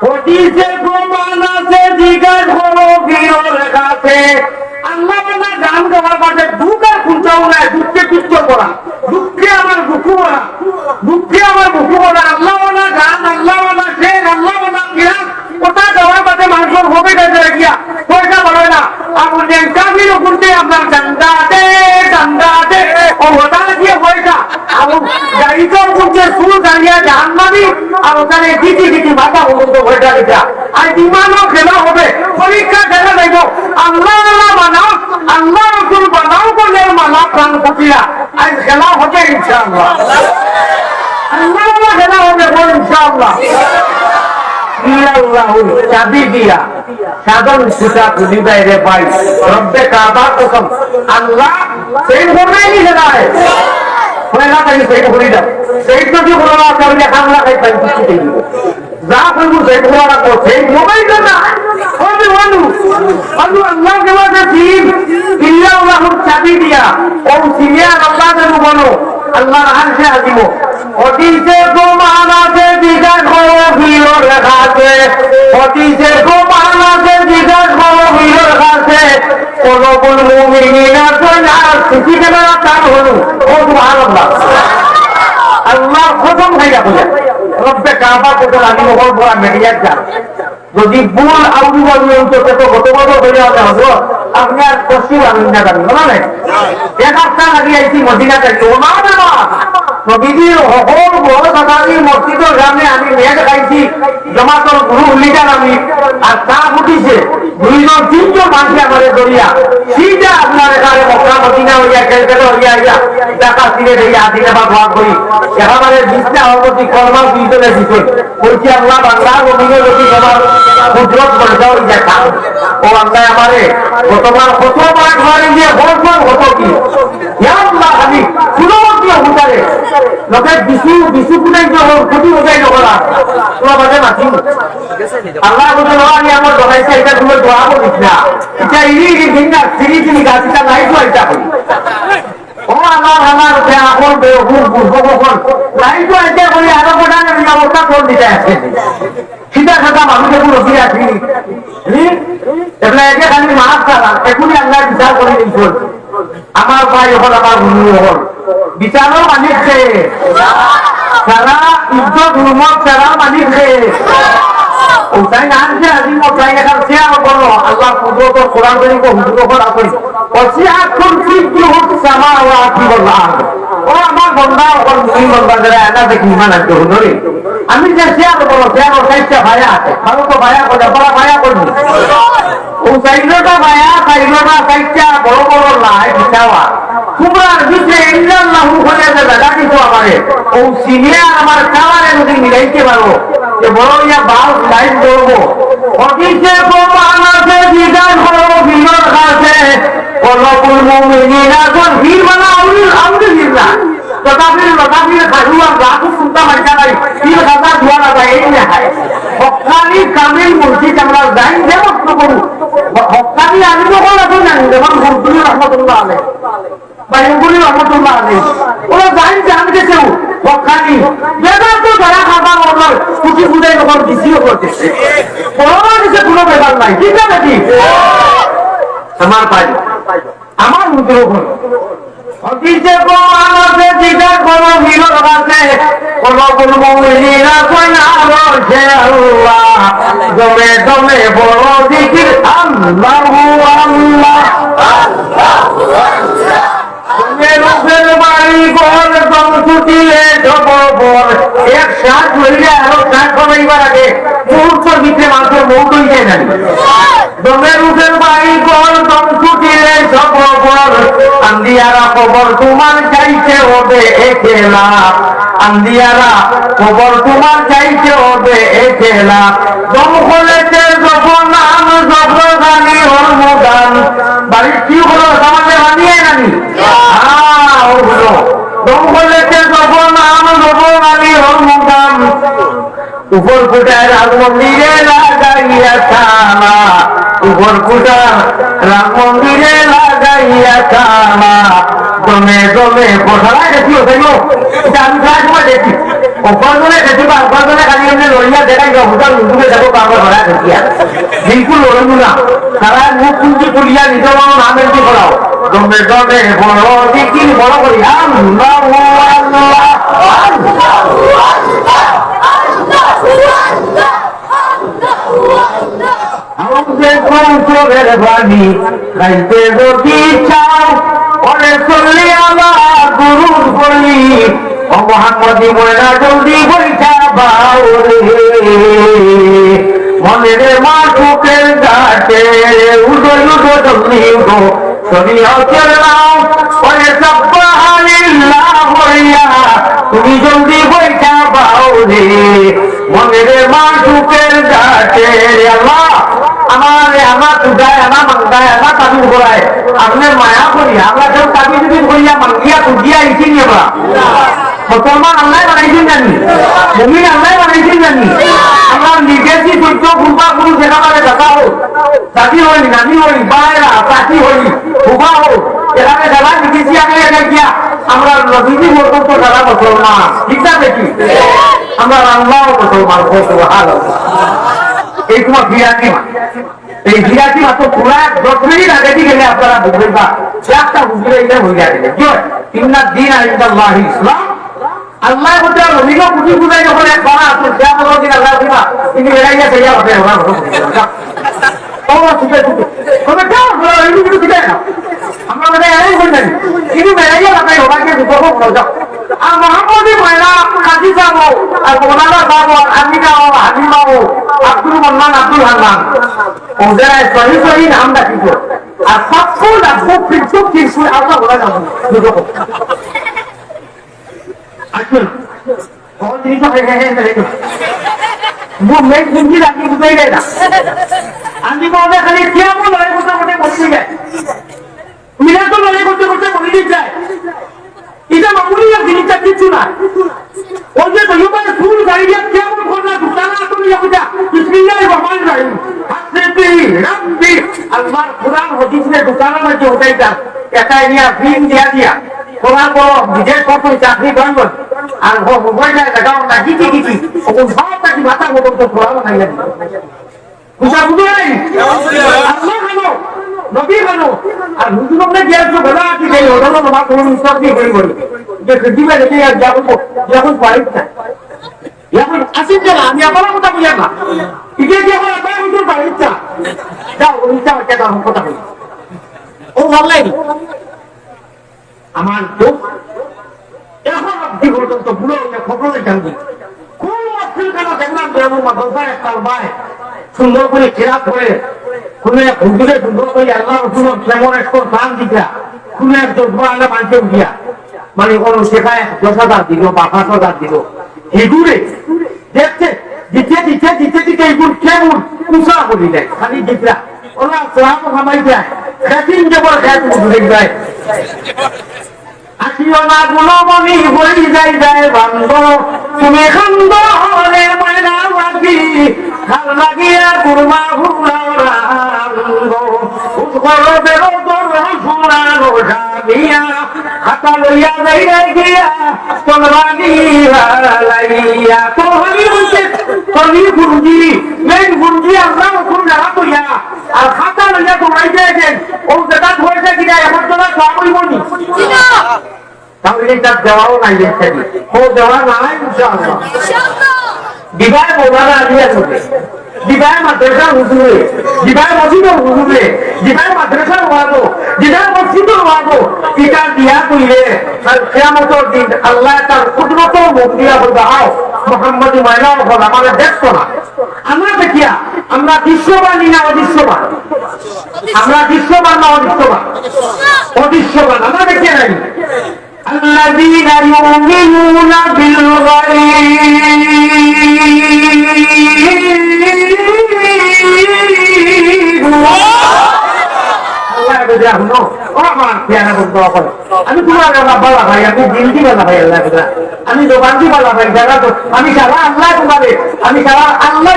হদিসে প্রমাণ আছে, জিজ্ঞাসা করো বীরের কাছে। আল্লাহ বলা গান গাওয়ার মাঝে দুঃখ আর খুঁজাও নাই, দুঃখে তুচ্ছ করা, দুঃখে আমার বুকু বলা, দুঃখে আমার বুকু বলা। আল্লাহ বলা গান, আল্লাহ বলা শেখ, আল্লাহ বলা কিরাম, ওটা গাওয়ার মাঝে মানুষের হবে গেছে গিয়া পয়সা বলে না। আপনি কামিল করতে আপনার চান্দা দে, চান্দা দে, ও ওটা দিয়ে পয়সা গাড়িটার মধ্যে সুর দাঁড়িয়ে জাহান্নামী, আর ওখানে দিদি দিদি মাথা পর্যন্ত পয়সা দিতা। আর বিমানও খেলা হবে, পরীক্ষা খেলা দেব। আল্লাহ বানাও, আল্লাহ রসুল বানাও করলে মালা প্রাণ খুঁটিয়া আজ খেলা হবে ইনশাআল্লাহ। আল্লাহ খেলা হবে ইনশাআল্লাহ। চাবি দিয়া সাধন সুতা খুলি বাইরে পাই রব্বে কাবা কসম আল্লাহ সেই ঘটনাই নিয়ে যায় পয়লা তাই সেই ঘুরি দাও সেই যদি বলো না তাহলে হামলা খাই পাই কিছু দেই যা বলবো সেই ঘোরা রাখো সেই মোবাইল না ওই বন্ধু বন্ধু আল্লাহ কে বলে দিন ইল্লা আল্লাহর চাবি দিয়া ও সিনিয়া আল্লাহ যেন বলো আল্লাহর আরশে আজিম হদিসে প্রমাণ আছে, জিজ্ঞাসা করো বীরের কাছে। হদিসে প্রমাণ আছে, জিজ্ঞাসা করো বীরের কাছে। কলবুল মুমিনিনা সোনার খুশি কেনা তার হলো ও সুবহানাল্লাহ। আল্লাহ কসম খাইয়া বলে রব্বে কাবা কোথাও আমি ওর বড় মেডিয়ার যান যদি ভুল আউলি বাউলি হতো তো গত বছর হয়ে যাবে হতো আপনি আর পশ্চিম আমি না জানি না এক সপ্তাহ লাগিয়ে আইছি মদিনা থেকে ওনা না নবীজির হকর বড় দাদারি মসজিদের সামনে আমি মেঘ খাইছি জমাতর গুরু লিডার আমি আর তা উঠিছে দুইজন তিনজন মানুষ আমাদের দরিয়া সিধা আপনার এখানে মক্কা মদিনা হইয়া খেলতে হইয়া হইয়া টাকা ফিরে দিয়ে আদিনে বা দোয়া করি একেবারে বিশটা অবধি কর্মাল দুইজনে দিচ্ছে বলছি আল্লাহ বাংলার অভিযোগ যদি তোমার কুদরত বর্ষা হয়ে যায় ও আল্লাহ আমারে গতবার কতবার ঘরে গিয়ে বলছেন কত কি আল্লাহ খালি শুধু দিয়ে হুটারে লোকে বিশু ফুটাই যখন ক্ষতি হয়ে নকরা তোমার বাজে মাছি আল্লাহ বলছে আমি আমার দোকাইছে এটা তুমি দোয়া করিস না এটা ইনি দিন না সিঁড়ি তিনি গাছটা নাই তো এটা করি ও আমার আমার এখন নাই তো এটা করি আরো কোটা অবস্থা কোন দিতে আছে সিধা সাদা মানুষের পুরো ফিরে আসি এগুলা একে খালি মাছ ছাড়া এখনই আল্লাহ বিচার করে দিয়েছিল আমার ভাই হল আমার গুরু হল বিচারও মানিকছে সারা ইজ্জত হুরমত সারা মানিকছে ওটাই আনছে আজি ওটাই এখান শেয়ার করলো আল্লাহ কুদরত কোরআন শরীফ হুজুর করা করি ওসিয়া কুরসি কুল সামাওয়াতি ওয়াল আরদ ও আমার বান্দা ওর মুমিন বান্দারা এটা দেখি ইমান আছে হুজুরে আমি যে শেয়ার করলো শেয়ার ওটাইটা ভায়া আছে ভালো তো ভায়া করে বড় ভায়া করব ও সাইডটা ভায়া সাইডটা সাইডটা বড় বড় লাই বিছাওয়া কুমরার ভিতরে ইল্লাল্লাহু বলে যে দাদা কিছু আমারে ও সিনিয়র আমার খাবারে যদি মিলাইতে পারবো যে বড় ইয়া বাল লাইন করবো হদিসে প্রমাণ আছে জিজ্ঞাসা করো বীরের কাছে কলবুল মুমিনিনা কোন বীর বানা আলহামদুলিল্লাহ তথাপির লতাপির খাজুয়া গাছু সুন্দর মাইকা নাই 3000 দুয়া না যায় এই না হয় হক্কানি কামিল মসজিদ আমরা যাই যে মত করু হক্কানি আমি যখন আছে জানি যেমন গুরুদুল রহমাতুল্লাহ আলাইহি বাইগুলি রহমাতুল্লাহ আলাইহি ওরা জানি জান গেছে হক্কানি যেটা তো যারা খাবার অর্ডার কুচি ফুটাই যখন দিছিও করতেছে করোনা দিছে কোনো ব্যাপার নাই ঠিক আছে কি আমার ভাই আমার মুদ্রা হদিসে প্রমাণ আছে জিজ্ঞাসা করো বীরের কাছে কলবুল মুমিনিনা কইনা রয়েছে আল্লাহ দমে দমে বড় জিকির আল্লাহু আল্লাহ আল্লাহু আল্লাহ তুমি রূপের বাড়ি ঘর দম ছুটিলে জবর একসাথ হইলে আরো সাত করাইবার আগে মুহূর্তের ভিতরে মানুষের মৌত হয়ে যায় না দমে রূপের বাড়ি ঘর দম ছুটিলে জবর আন্দিয়ারা খবর তোমার চাইতে হবে একেলা আন্দিয়ারা খবর তোমার চাইতে হবে একেলা দম খোলেছে যখন নাম যখন গানি হরমুদান বাড়ির কি হলো সমাজে বানিয়ে নানি ওগুলো দম খোলেছে যখন নাম যখন গানি হরমুদান উপর ফুটায় রাম মন্দিরে লাগাইয়া থামা উপর ফুটার রাম মন্দিরে লাগাইয়া থামা দমে দমে বসায় দেখি ওখানে এটা আমি প্রায় সময় দেখি ও অপার্জনে খেতে বা অপার্জনে খালি এমনি লড়িয়া দেখাই হোটেল উঠুকে যাবো কাউকে ধরা দেখিয়া বিলকুল লড়বো না তারা মুখ পুঞ্জি করিয়া নিজের নাম এমনি করাও দমে দমে বড় দিকি বড় করি আমাদের কৌশলের বাণী খাইতে যদি চাও অনেক চললে আমার গুরু বলি ও মোহাম্মদী ময়না জলদি বৈঠা বাও রে মনের মা চোখের ঘাটে উঠো উঠো জলদি উঠো শরীয়তের নাও অনেক সাবহানাল্লাহ বলিয়া তুমি জলদি বৈঠা বাও রে মনের মা চোখের ঘাটে আল্লাহ আমার তুগায় আমার মাঙ্গায় আমার তাবিজ করায় আপনার মায়া করি আমরা কেউ তাবিজ যদি করিয়া মাঙ্গিয়া তুগিয়া ইসি নিবা মুসলমান আল্লাহ বানাইছেন জানি মুমিন আল্লাহ বানাইছেন জানি আমরা নিজেছি সত্য পূর্বা গুরু যেখানে দেখা হোক দাদি হই নানি হই বায়রা চাচি হই ফুফা হোক এখানে যারা লিখেছি আমি এটা গিয়া আমরা নদীজি বলতো যারা মুসলমান ঠিক আছে কি আমরা আল্লাহ মুসলমান ভালো এই তোমার বিরাটি মা এই বিরাটি মাত্র পুরা 10 মিনিট আগে দিয়ে গেলে আপনারা বুঝবেন বা একটা বুঝলে এটা হয়ে যাবে কি হয় ইন্না দিন ইনদাল্লাহ ইসলাম আল্লাহ বলতে নবীকে পুঁজি বুঝাই যখন এক বাড়া আছে যা বলো দিন আল্লাহ দিবা তিনি বেড়াইয়া সেইয়া হবে আমরা মানে এরাই বলবেন তিনি বেড়াইয়া আপনার ওনাকে দুটো যাও আর মহাপতি মহিলা কাজী যাবো আর বোনারা যাবো আর আমি যাবো হাজি যাবো আব্দুল মন্নান আব্দুল হান্নান ওদের সহি সহি নাম ডাকিব আর সবসময় রাখবো ফিরসুক ফিরসুক আমরা বলা যাবো দুটো আসুন बहुत जिनिस मेन पुंजी राखी बुझाई देय ना आंधी महोदय खाली केमन लड़ाई करते करते बसে যায় মিরা তো লড়াই করতে করতে বলে যায় এটা মামুলি এক জিনিসটা কিছু না ওই যে তৈবা ফুল গাড়িয়া কেমন করলা দুটানা তুমি যাবা বিসমিল্লাহির রহমানির রহিম হাসবি রাব্বি আল্লাহর কুরআন হাদিসে দুটানা মধ্যে ওটাইটা এটা নিয়া ফিন দিয়া কোরআন পড়ো নিজের কত চাকরি করব আর মোবাইলে লাগাও না কি ও সবটা কি মাথা মতো তো কোরআন নাই বুঝা বুঝাই আল্লাহ ভালো নবী ভালো আর হুজুরকে দিয়েছো বলা কি দেই ওটা তো তোমার কোন ইনসাফ দিয়ে করি যে দিবে দেখে আর যখন পারি না এখন আসিন না আমি আপনার কথা বুঝা না ইকে কি আমার আপনার হুজুর পারি না যাও ওইটা কেন কথা বলি ও ভালোই আমার তো এখন অব্দি পর্যন্ত পুরো খবরে জানবি কোন অফিল কেন দেখলাম যেমন মাদ্রাসায় একটা ভাই সুন্দর করে খেরাত করে কোন এক হুজুরে সুন্দর করে আল্লাহ রসুল কেমন একটা দান দিতা কোন এক যোগ্য আল্লাহ মানতে গিয়া মানে কোনো শেখায় 10,000 দিল বা 5,000 দিল এগুলো দেখছে দিতে এগুলো কেমন উষা বলি দেয় খালি দিতরা ওরা সাহাব খামাই যায় খেতিন যেমন খেত বুঝে যায় আসিও না গুণমণি বলি যাই বান্ধ তুমি খান্দ হলে ময়না মাটি ভাল লাগিয়া কুরমা হাতা লইয়া যাইয়া গিয়া লাইয়া তো হলি বলছে তলি গুরুজি মেন গুরুজি আমরা ওখান জায়গা কইয়া আর খাতা লইয়া তোমরাই যাইছেন ও যেটা হয়েছে কিনা এখন তোমরা সব বলবনি তাহলে তার দেওয়াও নাই দেখতে ও দেওয়া নাই বিবাহ বোনারা আলিয়া করবে বিবাহ মাদ্রাসার হুজুরে বিবাহ মসজিদের হুজুরে বিবাহ মাদ্রাসার ওয়াজো বিবাহ মসজিদের ওয়াজো এটা দিয়া কইলে আর কিয়ামতের দিন আল্লাহ তার কুদরত মুখ দিয়া বলবে আও মুহাম্মদী ময়না হল আমাদের দেখছো না আমরা দেখিয়া আমরা দৃশ্যবানী না অদৃশ্যবান আমরা দৃশ্যবান না অদৃশ্যবান আমরা দেখিয়া নাই الذين يؤمنون بالغيب আমি তোমার বাবা ভাই আমি দিনটি বাবা ভাই আল্লাহ আমি দোকানটি বাবা ভাই যারা তো আমি সারা আল্লাহ তোমারে আমি সারা আল্লাহ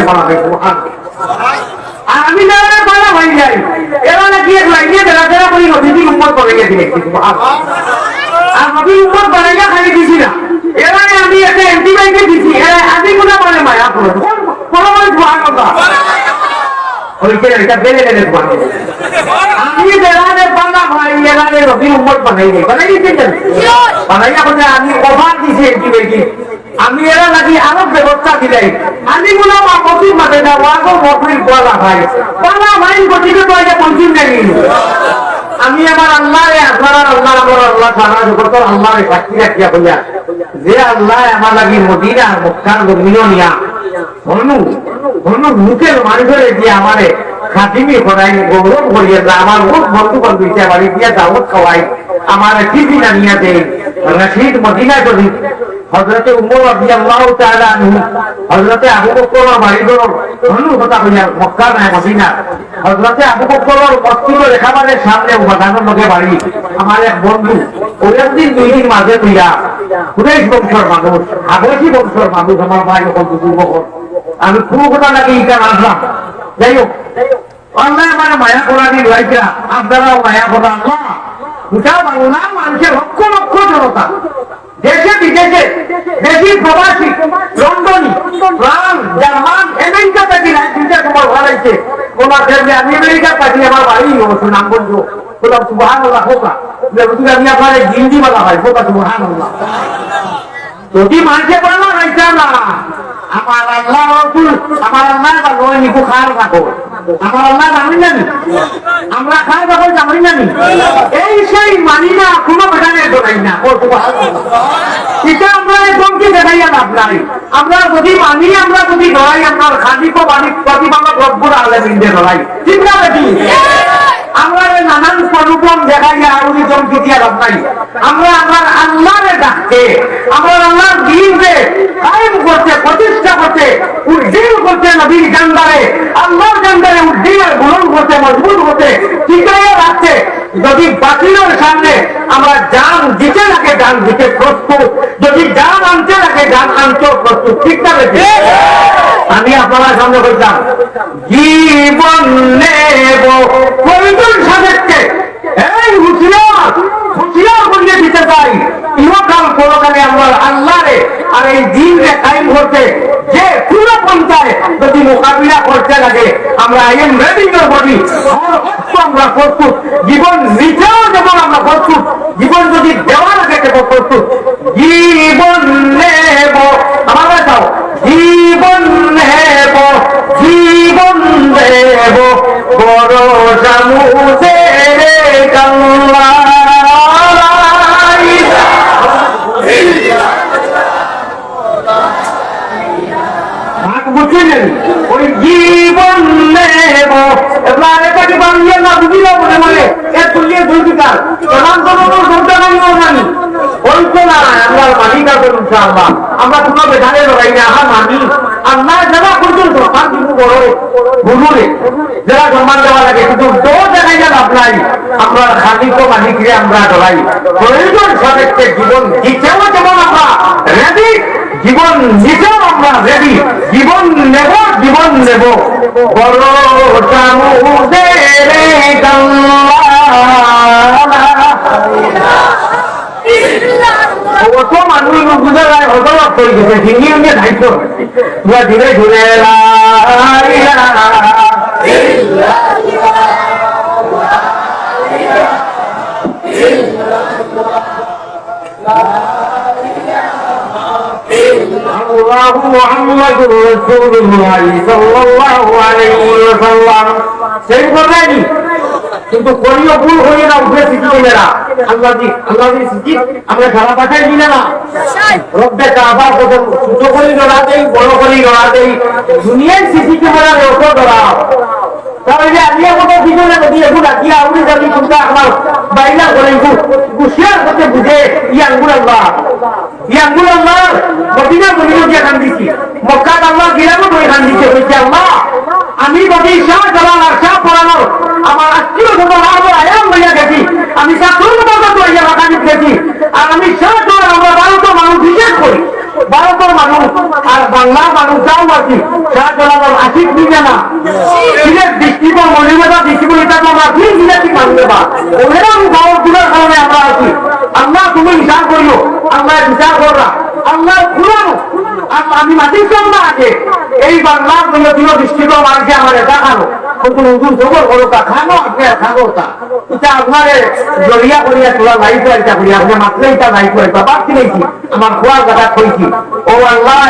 বাবা ভাই আমি যারা বাবা ভাই যাই এরা নাকি এক লাইনে বেড়াচেরা করি নদীটি উম্মত করে গেছি আর নবী উম্মত বানাইয়া খাই দিছি না এরা আমি একটা এমপি ব্যাংকে দিছি এরা আদি গুণা মানে মায়া করে কোনো মানে ধোয়া কথা ওইখানে এটা বেড়ে গেলে আমি বেড়ালে বাংলা ভাই এরালে রবি উম্মত বানাই নেই বানাই দিচ্ছেন বানাই এখন আমি অফার দিছি এমপি ব্যাংকে আমি এরা লাগি আরো ব্যবস্থা দিলাই আমি গুলো মফির মাঠে না ওয়াগো মফির বলা ভাই বলা ভাই গতিকে তো এটা পঞ্চিম নেই আমি আমার আল্লাহ আপনারা আল্লাহ আমার আল্লাহ সারা জগত আল্লাহর সাক্ষী রাখিয়া বলিয়া যে আল্লাহ আমার লাগি মদিনা মক্কার জমিন নিয়া হনু হনু মুখের মানুষের দিয়ে আমারে খাতিমি করাই গৌরব করিয়ে আমার বহুত বন্ধু বান্ধব বাড়ি দিয়া দাওয়াত খাওয়াই আমার টিভি না নিয়ে দেয় রশিদ মদিনা শরীফ হযরতে উমর রাদিয়াল্লাহু তাআলা আনহু হযরতে আবু বকরের বাড়ির হনু কথা কইয়া মক্কা না মদিনা হযরতে আবু বকরের মসজিদ রেখাবারের সামনে উপাদানের লগে বাড়ি আমার এক বন্ধু ওদের দিন দুই দিন মাঝে তুইয়া কুরাইশ বংশের মানুষ হাবশী বংশের মানুষ আমার ভাই বন্ধু যুবক আমি খুব কথা নাকি এটা আসলাম যাই হোক আল্লাহ মানে মায়া করা দিন রাইকা আপনারাও মায়া করা আল্লাহ গোটা বাংলা মানুষের লক্ষ লক্ষ জনতা দেশে বিদেশে দেশি প্রবাসী লন্ডনী ফ্রান্স জার্মান আমেরিকা থেকে দুইটা তোমার ভালাইছে ওনার ক্ষেত্রে আমি আমেরিকা পাঠিয়ে আমার বাড়ি অবশ্য নাম বলছো বললাম সুবহানাল্লাহ হোকা আমি আপনার জিন্দি বলা হয় হোকা সুবহানাল্লাহ যদি মানুষে বলা রাইছা না আমার আল্লাহ রসুল আমার আল্লাহ বা নয় নিকু খার রাখো আমার আল্লাহ জানি জানি আমরা খাই রাখো জানি জানি এই সেই মানি না কোনো বেটানে ধরাই না এটা আমরা একদমকে দেখাইয়া লাভ নাই আমরা যদি মানি আমরা যদি ধরাই আপনার খাদিক বাণী প্রতিপালক রব্বুল আলামিন ধরাই ঠিক না বেটি আমরা নানান প্রলোভন দেখাইয়া আউরি জমকে দিয়া লাভ নাই আমরা আমার আল্লাহরে ডাকতে আমার আল্লাহর দ্বীনকে কায়েম করতে প্রতিষ্ঠা করতে উদ্দীন করতে নবীর জান্দারে আল্লাহর জান্দারে উদ্দীন আর গ্রহণ করতে মজবুত করতে টিকাইয়া রাখতে যদি বাতিলের সামনে আমরা জান দিতে লাগে জান দিতে প্রস্তুত যদি জান আনতে লাগে জান আনতেও প্রস্তুত ঠিক না বেশি আমি আপনার সামনে বলতাম জীবন নেব প্রয়োজন সাপেক্ষে এই হুঁশিয়ার হুঁশিয়ার করিয়ে দিতে চাই ইহকাল পরকালে আমরা আল্লাহরে আর এই দিনকে কায়েম করতে যে পুরো পন্থায় যদি মোকাবিলা করতে লাগে আমরা I am ready your body আমরা প্রস্তুত জীবন নিতেও যেমন আমরা প্রস্তুত জীবন যদি দেওয়া লাগে দেবো প্রস্তুত জীবন নেব আমার যাও জীবন নেব জীবন দেব বড় জামুতে ওই জীবন নেব এবার এটাকে বানিয়ে না বুঝিল মনে মনে এর তুলিয়ে দুর্বিকার প্রধান কোনো সংখ্যা জানি ওই তো না আমরা মানিকা করুন ইনশাআল্লাহ আমরা কোনো বেধারে লড়াই না হ্যাঁ মানি আল্লাহ যারা করছেন সম্মান দিব বড় গুরুরে যারা সম্মান দেওয়া লাগে কিন্তু দো জায়গায় যা লাভ নাই আমরা খালিক মালিকরে আমরা লড়াই প্রয়োজন সাপেক্ষে জীবন দিতেও যেমন আমরা রেডি জীবন নিতেও আমরা রেডি জীবন নেব জীবন নেব বড় সামুদের অত মানুষ বুঝে যায় হজরত করে গেছে হিন্দি উনি দায়িত্ব ধীরে ধীরে محمد رسول الله صلى الله عليه وسلم সেই কথাই কিন্তু কোনিও ভুল হয়ে না উঠে সিদ্দিকেরা আল্লাহ সিদ্দিক আমরা সারা পাঠাই দিলে না রব্বে কাবা কত ছোট করে ধরা দেই বড় করে ধরা দেই দুনিয়ার সিসি ক্যামেরা লোক ধরা তাহলে আলিয়া কত পিছনে যদি এখন আজকে আউরি যাবি কোনটা আমার বাইনা করে গুছিয়ার করতে বুঝে ইয়াঙ্গুল আল্লাহ মদিনা মদিনা দিয়ে খান দিচ্ছি মক্কা আল্লাহ গিরামও ধরে খান দিচ্ছে বলছে আল্লাহ আমি যদি শাহ জালাল আর শাহ পড়ানো আমার আত্মীয় স্বজন আরো আয়াম হইয়া গেছি আমি সাতুর মতো হইয়া রাখা গেছি আর আমি শাহ জালাল আমরা 12টা মানুষ বিশেষ করি 12টা মানুষ আর বাংলা মানুষ যাও আছি শাহজালাল আশিক নিবে না সিলেট দৃষ্টিকোণ মনিমেতা দৃষ্টিকোণ এটা তো আমরা কি সিলেটি মানবে বা ওরা আমি খাওয়ার গুলোর কারণে আমরা আছি আল্লাহ তুমি হিসাব করিও আল্লাহ বিচার কররা আল্লাহ খুলানো আমি মাটির জন্য আগে এই বাংলার জন্য দৃষ্টিকোণ মানুষকে আমার এটা খানো নতুন জবর করো তা খানো আপনি খানো তা এটা আপনার জড়িয়া করিয়া তোলা নাই তো এটা করিয়া আপনি মাত্র এটা নাই করে বাবা কিনেছি আমার খোয়ার কথা কইছি ও আল্লাহ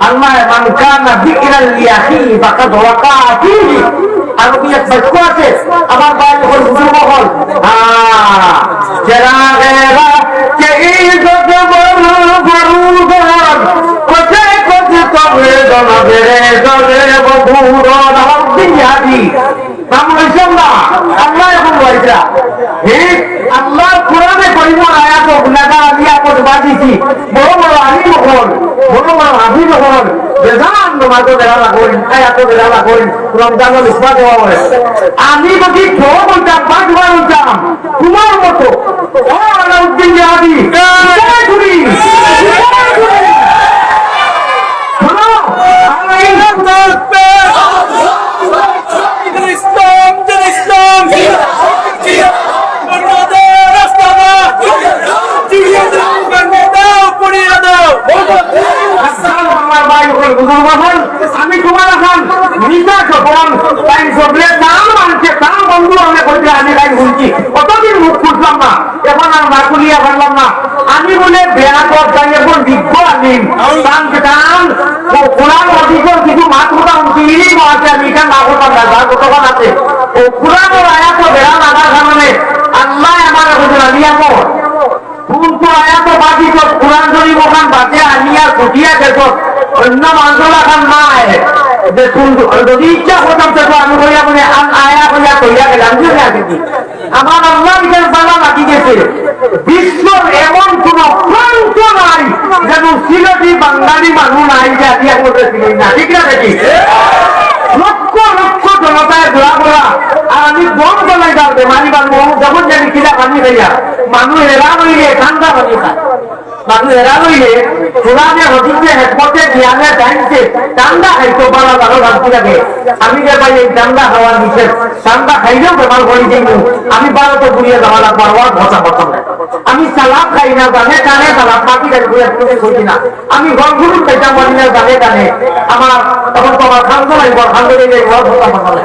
আল্লাহ মান কানা যিকরান লিয়াহি ফাকাদ ওয়াকাতি আর কি এক বাক্য আছে আমার ভাই যখন বুঝুর্গ হল যারা গেরা কে ইজ্জত বড় বড় কোথে কোথে তবে জনবে জলে বধুর দিয়াদি আল্লাহ এখন বলছা হে আল্লাহ কোরআনে করিম আয়াত গুনাহগার আমি আপদ বাজিছি বড় বড় আলিম হল বড় বড় হাফিজ হল বেজান নামাজ দেওয়া লাগল আয়াত দেওয়া লাগল রমজানের ইসবা দেওয়া হয় আমি যদি কেউ বলতাম পাঁচবার বলতাম তোমার মতো ও আলাউদ্দিন জিহাদি আমি তোমার এখন নিশা সফল তাই সবলে নাম আনছে তাম বন্ধু আমি বলছি আমি তাই বলছি কতদিন মুখ খুঁজলাম না এখন আর না খুলিয়া পারলাম না আমি বলে বেড়া কর তাই এখন বিজ্ঞ আনিম টান কোরআন অধিকর কিছু মাত মোটা উঠিলেই আছে আমি এটা না করতাম না যার কতক্ষণ আছে ও কোরআন আয়াত বেড়া লাগার কারণে আল্লাহ আমার এখন আনিয়া পর কোনটো আয়াত বাজি তো কোরআন যদি ওখান বাজে আনিয়া ঘটিয়া গেছ অন্য মানুষ এখন নাই যে যদি ইচ্ছা করতাম তো আমি কইয়া বলে আয়া কইয়া কইয়া গেলাম বুঝে আসি আমার আল্লাহ বিচার বালা বাকি গেছে বিশ্বর এমন কোন প্রান্ত নাই যেন সিলেটি বাঙালি মানুষ নাই যে আদিয়া করতে ছিলেন না ঠিক না দেখি লক্ষ লক্ষ জনতায় দোয়া করা আর আমি বন বলাই যাবে মানি বানবো যখন জানি কিনা পানি খাইয়া মানুষ এরা রইলে ঠান্ডা পানি খায় মানুষ এরা রইলে কোরআনে হদিসে হেকমতে জ্ঞানে জানছে ঠান্ডা খাইতো বালা ভালো ভাবতে লাগে আমি যে ভাই এই ঠান্ডা খাওয়ার নিষেধ ঠান্ডা খাইলেও বেমার হয়ে যাই আমি ভারতে ঘুরিয়ে যাওয়া লাগবো আর ভসা পছন্দ আমি সালাদ খাই না জানে কানে সালাদ মাটি খাই ঘুরে ঘুরি না আমি ঘরগুলো খাইতাম পারি না জানে কানে আমার তখন তো আমার খান্দ লাগবে খান্দ দিলে ঘর ভসা পছন্দ